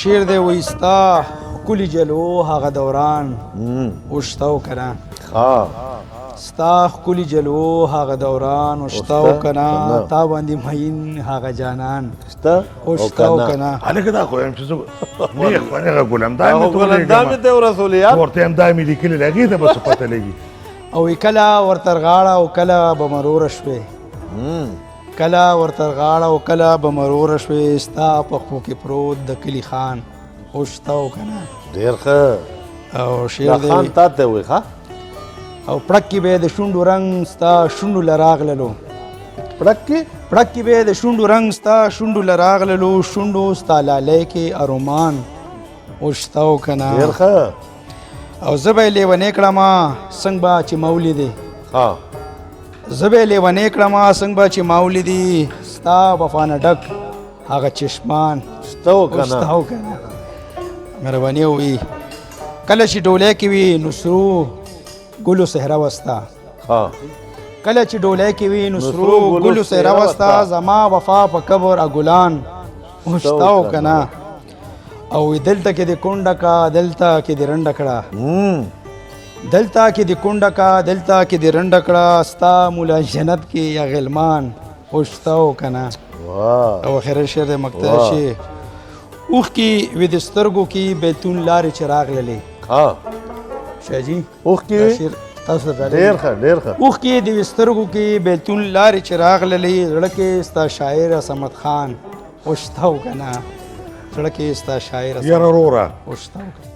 شعر دی وایستا ښکلي جلو هغه دوران اوښته و که نه ستا ښکلي جلو هغه دوران اوښته و که نه تا باندې مین هغه جانان اوښته و که نه هلکه دا خو یم چې زه نیغ په نیغه ګلندام مې ګلندامې ته ورسولې یار ورته یم دا مې لیکلي دی هغې ته به څه پته لګي او کله ورته غاړه او کله به مروره شوې کله ورته غاړه او کله به مروره شوې ستا په خپو کې پروت د کلي خان اوښته و که نه ډېر ښه او شعر دی خان تا ته وایي ښه او پړک کې به د شونډو رنګ ستا شونډو له راغللو پړک کې به د شونډو رنګ ستا شونډو له راغللو شونډو ستا لالی کې ارومان اوښته و که نه ډېر ښه او زه به یې لیونی کړمه څنګ به چې ما ولیدې ها زه به یې لیونی کړمه څنګ به چې ما ولیدې ستا وفا نه ډک هغه چشمان شته و که اوښته نه و که نه مهرباني ووایي کله چې ډولۍ کې وي نو سرو ګلو صحرا وستا ها کله چې ډولۍ کې وي نو سرو ګلو صحرا وستا زما وفا په قبر ګلان اوښته و که نه او دلته کې د کونډه کا دلته کې د رنډه کړه دلته کې د کونډه کا دلته کې د رنډه کړه ستا مولا جنت کې یا غلمان اوښته و که نه او آخري شعر د مقطع شي اوښکې وې د سترګو کې بیتون لارې چې راغللې ها شاهجي اوښکې تاسو ته ډېر ښه ډېر ښه اوښکې د سترګو کې بیتون لارې چې راغللې زړه کې ستا شاعر صمد خان اوښته و که نه زړه کې ستا شاعر یاره وروره اوښته و که